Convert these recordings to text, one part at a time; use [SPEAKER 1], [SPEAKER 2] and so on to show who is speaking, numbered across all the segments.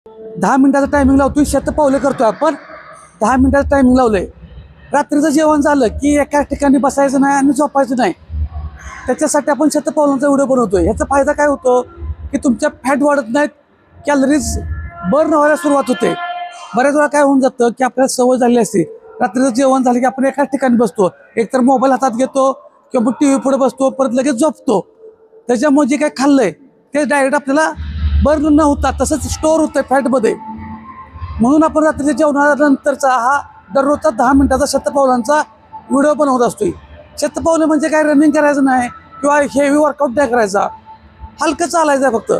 [SPEAKER 1] 10 मिनिटाचं टायमिंग लावतोय, शतपावले करतोय आपण. 10 मिनिटाचं टायमिंग लावलंय. रात्रीचं जेवण झालं की एका ठिकाणी बसायचं नाही आणि झोपायचं नाही. त्याच्यासाठी आपण शतपावलांचा व्हिडिओ बनवतोय. ह्याचा फायदा काय होतो की तुमच्या फॅट वाढत नाहीत, कॅलरीज बर्न व्हायला सुरुवात होते. बऱ्याच वेळा काय होऊन जातं की आपल्याला सवय झाली असते, रात्रीचं जेवण झालं की आपण एकाच ठिकाणी बसतो, एकतर मोबाईल हातात घेतो किंवा मग TV पुढे बसतो, परत लगेच झोपतो. त्याच्यामुळे जे काय खाल्लंय ते डायरेक्ट आपल्याला बर्न न होता तसंच स्टोअर होतं फॅटमध्ये. म्हणून आपण रात्रीच्या जेवणानंतरचा हा दररोजचा 10 मिनिटाचा शतपावलांचा व्हिडिओ बनवत असतोय. शतपावलं म्हणजे काय रनिंग करायचं नाही किंवा हेवी वर्कआउट नाही करायचा, हलकं चालायचं आहे फक्त,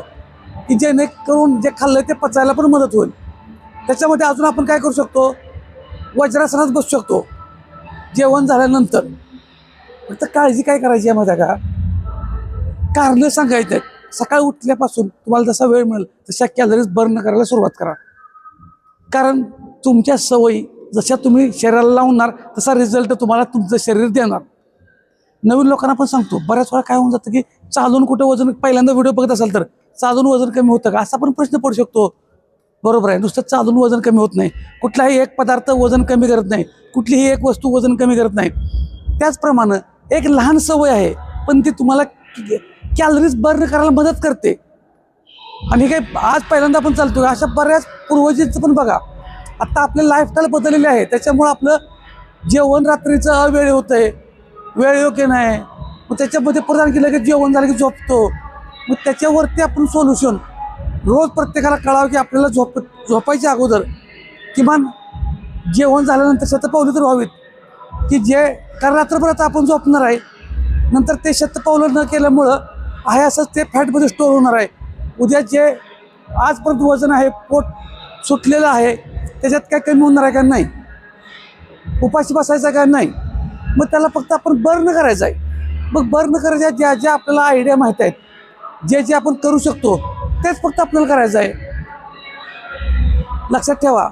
[SPEAKER 1] की जेणेकरून जे खाल्लंय ते पचायला पण मदत होईल. त्याच्यामध्ये अजून आपण काय करू शकतो, वज्रासनात बसू शकतो जेवण झाल्यानंतर. फक्त काळजी काय करायची आहे माहिती आहे का, कारणं सांगायचं आहेत. सकाळी उठल्यापासून तुम्हाला जसा वेळ मिळेल तशा कॅलरीज बर्न करायला सुरुवात करा. कारण तुमच्या सवयी जशा तुम्ही शरीराला लावणार तसा रिझल्ट तुम्हाला तुमचं शरीर देणार. नवीन लोकांना पण सांगतो, बऱ्याच वेळा काय होऊन जातं की चालून कुठं वजन, पहिल्यांदा व्हिडिओ बघत असाल तर चालून वजन कमी होतं का असा पण प्रश्न पडू शकतो. बरोबर आहे, नुसतं चालून वजन कमी होत नाही. कुठलाही एक पदार्थ वजन कमी करत नाही, कुठलीही एक वस्तू वजन कमी करत नाही. त्याचप्रमाणे एक लहान सवय आहे पण ती तुम्हाला कॅलरीज बर्न करायला मदत करते. आणि काय आज पहिल्यांदा आपण चालतोय, अशा बऱ्याच पूर्वजींचं पण बघा. आता आपले लाईफस्टाईल बदललेले आहे, त्याच्यामुळं आपलं जेवण रात्रीचं अवेळी होतं आहे, वेळ योग्य नाही. मग त्याच्यामध्ये परत आणखी लगेच जेवण झालं की झोपतो. मग त्याच्यावरती आपण सोल्युशन रोज प्रत्येकाला कळावं की आपल्याला झोपायच्या अगोदर किमान जेवण झाल्यानंतर शतपावली तर व्हावीत, की जे कारण रात्रभर आपण झोपणार आहे, नंतर ते शतपावलं न केल्यामुळं आहे असंच ते फॅटमध्ये स्टोअर होणार आहे. उद्या जे आजपर्यंत वजन आहे, पोट सुटलेलं आहे, त्याच्यात काय कमी होणार आहे का नाही, उपाशी बसायचं का नाही. मग त्याला फक्त आपण बर्न करायचं आहे. मग बर्न करायच्या ज्या ज्या आपल्याला आयडिया माहीत आहेत, जे जे आपण करू शकतो तेच फक्त आपल्याला करायचं आहे. लक्षात ठेवा,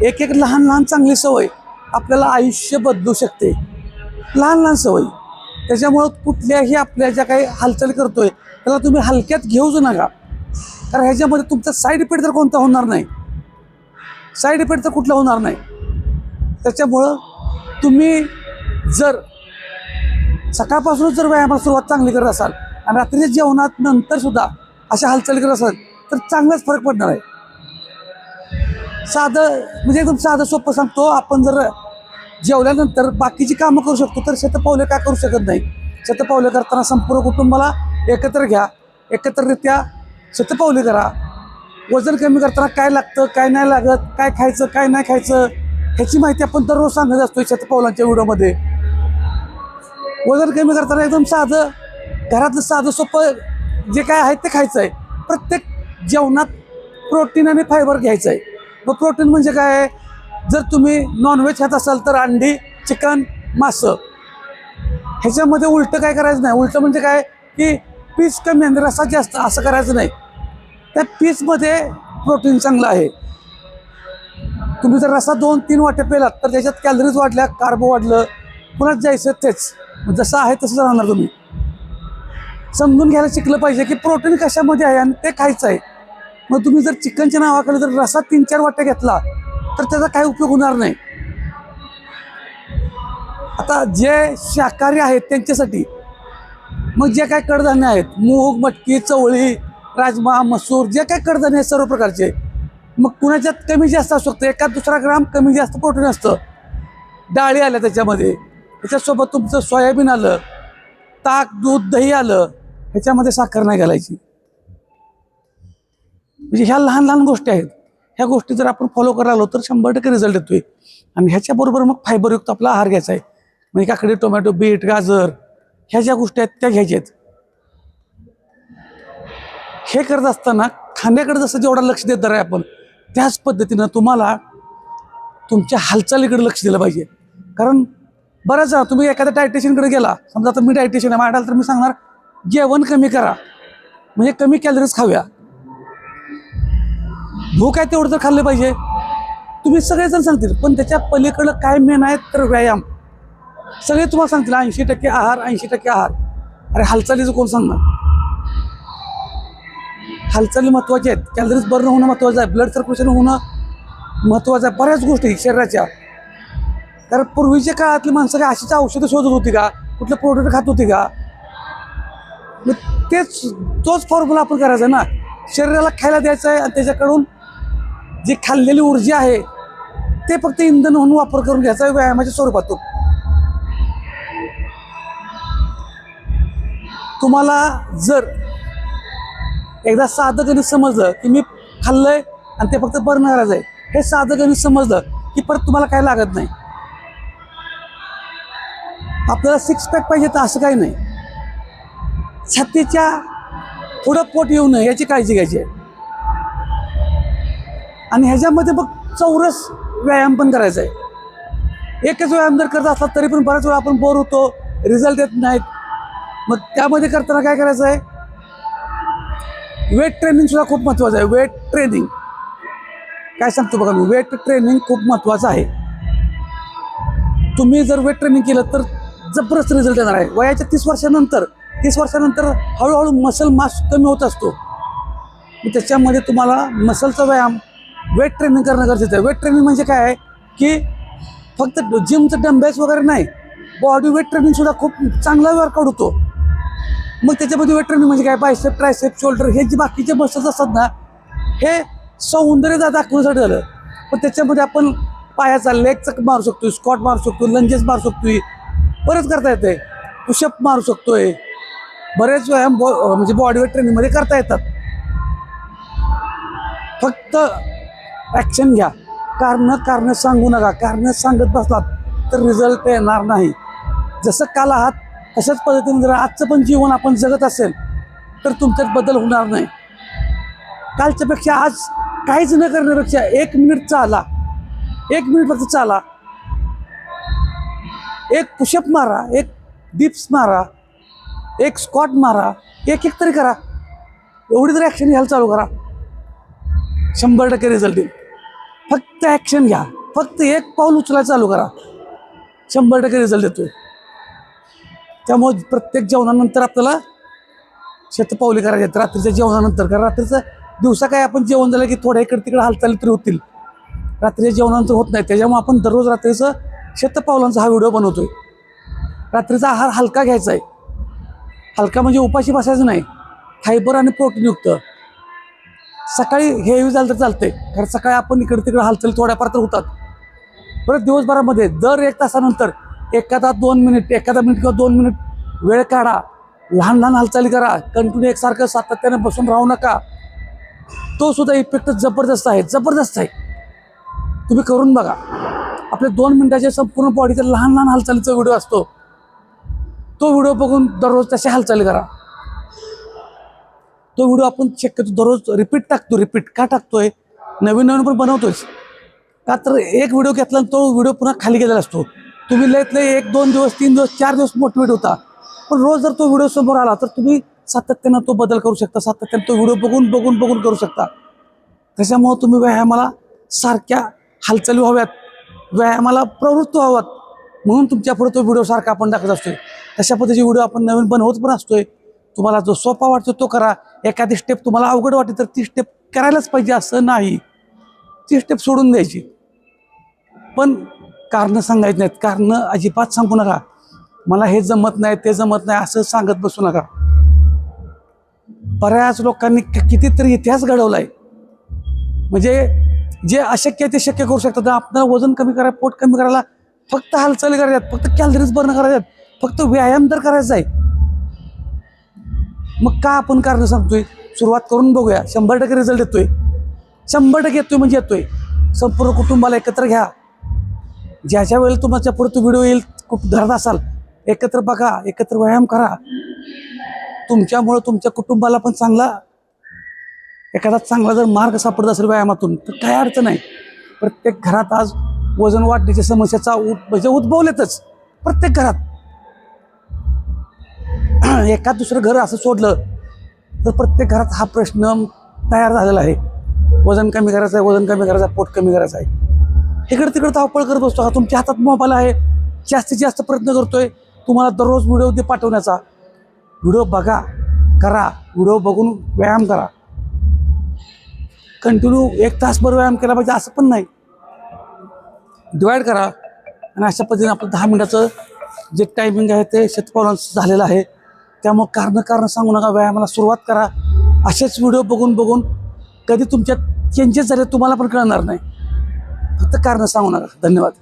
[SPEAKER 1] एक एक लहान लहान चांगली सवय आपल्याला आयुष्य बदलू शकते. लहान लहान सवय, त्याच्यामुळं कुठल्याही आपल्या ज्या काही हालचाली करतोय त्याला तुम्ही हलक्यात घेऊच नका. कारण ह्याच्यामध्ये तुमचा साईड इफेक्ट तर कोणता होणार नाही, साईड इफेक्ट तर कुठला होणार नाही. त्याच्यामुळं तुम्ही जर सकाळपासूनच जर व्यायामाला सुरुवात चांगली करत असाल आणि रात्रीच्या जेवणात नंतर सुद्धा अशा हालचाली करत असाल तर चांगलाच फरक पडणार आहे. साधं म्हणजे एकदम साधं सोपं सांगतो, आपण जर जेवल्यानंतर बाकीची कामं करू शकतो तर शतपावले काय करू शकत नाही. शतपावले करताना संपूर्ण कुटुंबाला एकत्र घ्या, एकत्ररित्या शतपावले करा. वजन कमी करताना काय लागतं, काय नाही लागत, काय खायचं काय नाही खायचं ह्याची माहिती आपण दररोज सांगत असतो शतपावलांच्या व्हिडिओमध्ये. वजन कमी करताना एकदम साधं घरातलं साधं सोपं जे काय आहे ते खायचं आहे. प्रत्येक जेवणात प्रोटीन आणि फायबर घ्यायचं आहे. मग प्रोटीन म्हणजे काय, जर तुम्ही नॉनव्हेज खात असाल तर अंडी, चिकन, मासं. ह्याच्यामध्ये उलटं काय करायचं नाही. उलटं म्हणजे काय की पीस कमी आणि रसा जास्त असं करायचं नाही. त्या पीसमध्ये प्रोटीन चांगलं आहे. तुम्ही जर रसा 2-3 वाट्या पेलात तर त्याच्यात कॅलरीज वाढल्या, कार्बो वाढलं, पुन्हा जायचं तेच जसं आहे तसंच राहणार. तुम्ही समजून घ्यायला शिकलं पाहिजे की प्रोटीन कशामध्ये आहे आणि ते खायचं आहे. मग तुम्ही जर चिकनच्या नावाखाली जर रसा 3-4 वाट्या घेतला तर त्याचा काही उपयोग होणार नाही. आता जे शाकाहारी आहेत त्यांच्यासाठी मग जे काय कडधान्य आहेत, मूग, मटकी, चवळी, राजमा, मसूर, जे काय कडधान्य आहेत सर्व प्रकारचे, मग कुणाच्यात कमी जास्त असू शकतं, 1-2 ग्राम कमी जास्त प्रोटीन असतं. डाळी आल्या त्याच्यामध्ये, त्याच्यासोबत तुमचं सोयाबीन आलं, ताक, दूध, दही आलं, ह्याच्यामध्ये साखर नाही घालायची. म्हणजे ह्या लहान लहान गोष्टी आहेत. ह्या गोष्टी जर आपण फॉलो करायला आलो तर 100% रिझल्ट येतोय. आणि ह्याच्याबरोबर मग फायबरयुक्त आपला आहार घ्यायचा आहे. म्हणजे काकडी, टोमॅटो, बीट, गाजर ह्या ज्या गोष्टी आहेत त्या घ्यायच्या आहेत. हे करत असताना खाण्याकडे जसं जेवढा लक्ष देत आहे आपण, त्याच पद्धतीनं तुम्हाला तुमच्या हालचालीकडे लक्ष दिलं पाहिजे. कारण बऱ्याच वेळा तुम्ही एखाद्या डायटिशियनकडे गेला, समजा आता मी डायटिशियन आहे, माझ्याला तर मी सांगणार जेवण कमी करा, म्हणजे कमी कॅलरीज खाव्या. भूक आहे तेवढं तर खाल्लं पाहिजे, तुम्ही सगळेजण सांगतील. पण त्याच्या पलीकडं काय मेन आहे तर व्यायाम. सगळे तुम्हाला सांगतील 80% आहार, 80% आहार. अरे हालचालीचं कोण सांगणार. हालचाली महत्त्वाच्या आहेत, कॅलरीज बर्न होणं महत्त्वाचं आहे, ब्लड सर्क्युलेशन होणं महत्त्वाचं आहे, बऱ्याच गोष्टी शरीराच्या. कारण पूर्वीच्या काळातली माणसं काय अशीच औषधं शोधत होती का, कुठलं प्रोडक्ट खात होती का? मग तोच फॉर्म्युला आपण करायचा ना, शरीराला खायला द्यायचं आहे आणि त्याच्याकडून जी खाल्लेली ऊर्जा आहे ते फक्त इंधन म्हणून वापर करून घ्यायचा व्यायामाच्या स्वरूपातून. तुम्हाला जर एकदा साधं गणित समजलं की मी खाल्लंय आणि ते फक्त बर्न करायचं आहे, हे साधं गणित समजलं की परत तुम्हाला काय लागत नाही. आपल्याला सिक्स पॅक पाहिजे तर असं काही नाही, छातीच्या पुढं पोट येऊ नये याची काळजी घ्यायची आहे. आणि ह्याच्यामध्ये मग चौरस व्यायाम पण करायचा आहे. एकच व्यायाम जर करत असला तरी पण बऱ्याच वेळा आपण बोर होतो, रिझल्ट येत नाहीत. मग त्यामध्ये करताना काय करायचं आहे, वेट ट्रेनिंग सुद्धा खूप महत्त्वाचं आहे. वेट ट्रेनिंग काय सांगतो बघा मी, वेट ट्रेनिंग खूप महत्त्वाचं आहे. तुम्ही जर वेट ट्रेनिंग केलं तर जबरदस्त रिझल्ट येणार आहे. वयाच्या 30 वर्षानंतर हळूहळू मसल मास कमी होत असतो. त्याच्यामध्ये तुम्हाला मसलचा व्यायाम वेट ट्रेनिंग करणं गरजेचं आहे. वेट ट्रेनिंग म्हणजे काय आहे की फक्त जिमचं डंबेल्स वगैरे नाही, बॉडी वेट ट्रेनिंग सुद्धा खूप चांगला वर्कआउट होतो. मग त्याच्यामध्ये वेट ट्रेनिंग म्हणजे काय, बायसेप, ट्रायसेप, शोल्डर हे जे बाकीचे मसल्स असतात ना, हे सौंदर्य दाखवण्यासाठी झालं. पण त्याच्यामध्ये आपण पायाचा लेगचा मारू शकतो, स्क्वॉट मारू शकतो, लंजेस मारू शकतो, बरेच करता येते, पुशअप मारू शकतोय, बरेच व्यायाम म्हणजे बॉडी वेट ट्रेनिंगमध्ये करता येतात. फक्त ॲक्शन घ्या. कारण सांगू नका. कारण सांगत बसलात तर रिझल्ट येणार नाही. जसं काल आहात तशाच पद्धतीने जर आजचं पण जीवन आपण जगत असेल तर तुमच्यात बदल होणार नाही. कालच्यापेक्षा आज काहीच न करण्यापेक्षा 1 मिनिट चाला, 1 मिनिट फक्त चाला, एक पुशअप मारा, एक डिप्स मारा, एक स्क्वॉट मारा, एक तरी करा. एवढी तरी ॲक्शन घ्यायला चालू करा, 100% रिझल्ट येईल. फक्त ॲक्शन घ्या, फक्त एक पाऊल उचलायला चालू करा, 100% रिझल्ट येतोय. त्यामुळे प्रत्येक जेवणानंतर आपल्याला शतपावली करायची आहेत रात्रीच्या जेवणानंतर. कारण रात्रीचं दिवसा काय आपण जेवण झालं की थोड्या इकडे तिकडे हालचाली तरी होतील, रात्रीच्या जेवणानंतर होत नाही. त्याच्यामुळे आपण दररोज रात्रीचं शतपावलांचा हा व्हिडिओ बनवतोय. रात्रीचा आहार हलका घ्यायचा आहे. हलका म्हणजे उपाशी बसायचं नाही, फायबर आणि प्रोटीनयुक्त. सकाळी हेवी झालं तर चालतंय, कारण सकाळी आपण इकडे तिकडे हालचाली थोड्याफार तर होतात. परत दिवसभरामध्ये दर 1 तासानंतर एखादा 2 मिनिट किंवा 2 मिनिट वेळ काढा, लहान लहान हालचाली करा. कंटिन्यू एकसारखं सातत्याने बसून राहू नका. तो सुद्धा इफेक्ट जबरदस्त आहे. तुम्ही करून बघा. आपले 2 मिनिटाच्या संपूर्ण बॉडीच्या लहान लहान हालचालीचा व्हिडिओ असतो, तो व्हिडिओ बघून दररोज तशा हालचाली करा. तो व्हिडिओ आपण शक्यतो दररोज रिपीट का टाकतोय, नवीन पण बनवतोच का, तर एक व्हिडिओ घेतला आणि तो व्हिडिओ पुन्हा खाली गेलेला असतो. तुम्ही लयत 1, 2 दिवस, 3 दिवस, 4 दिवस मोटिवेट होता, पण रोज जर तो व्हिडिओ समोर आला तर तुम्ही सातत्यानं तो बदल करू शकता, सातत्यानं तो व्हिडिओ बघून करू शकता. त्याच्यामुळं तुम्ही व्यायामाला सारख्या हालचाली व्हाव्यात, व्यायामाला प्रवृत्त व्हाव्यात, म्हणून तुमच्या पुढे तो व्हिडिओ सारखा आपण टाकत असतोय. तशा पद्धतीचे व्हिडिओ आपण नवीन बनवत पण असतोय. तुम्हाला जो सोपा वाटतो तो करा. एखादी स्टेप तुम्हाला अवघड वाटते तर ती स्टेप करायलाच पाहिजे असं नाही, ती स्टेप सोडून द्यायची. पण कारणं सांगायची नाहीत. कारणं अजिबात सांगू नका. मला हे जमत नाही, ते जमत नाही असं सांगत बसू नका. बऱ्याच लोकांनी कितीतरी इतिहास घडवला आहे. म्हणजे जे अशक्य आहे ते शक्य करू शकतात. आपल्याला वजन कमी करायला, पोट कमी करायला फक्त हालचाली करायच्यात, फक्त कॅलरीज बर्न करायच्यात, फक्त व्यायाम तर करायचा आहे. मग का आपण कारणं सांगतोय? सुरुवात करून बघूया. 100% रिझल्ट येतोय, 100% येतोय म्हणजे येतोय. संपूर्ण कुटुंबाला एकत्र घ्या. ज्याच्या वेळेला तुमच्या पुढे तो व्हिडिओ येईल, घरात असाल, एकत्र बघा, एकत्र व्यायाम करा. तुमच्यामुळं तुमच्या कुटुंबाला पण एखादा चांगला जर मार्ग सापडत असेल व्यायामातून तर काय अडचण नाही. प्रत्येक घरात आज वजन वाढण्याच्या समस्याचा म्हणजे उद्भवलेतच प्रत्येक घरात. एखाद दुसरं घर असं सोडलं तर प्रत्येक घरात हा प्रश्न तयार झालेला आहे. वजन कमी करायचं आहे, पोट कमी करायचं आहे. इकडे तिकडे धावपळ करत बसतो. हा तुमच्या हातात मोबाईल आहे, जास्तीत जास्त प्रयत्न करतोय तुम्हाला दररोज व्हिडिओ पाठवण्याचा. व्हिडिओ बघा, करा, व्हिडिओ बघून व्यायाम करा. कंटिन्यू 1 तासभर व्यायाम केला पाहिजे असं पण नाही. डिवाईड करा आणि अशा पद्धतीने आपलं 10 मिनिटाचं जे टायमिंग आहे ते शतपावलांचं झालेलं आहे. त्यामुळे कारण सांगू नका, व्यायामाला सुरुवात करा. असेच व्हिडिओ बघून कधी तुमच्यात चेंजेस झाले तुम्हाला पण कळणार नाही. फक्त कारण सांगू नका. धन्यवाद.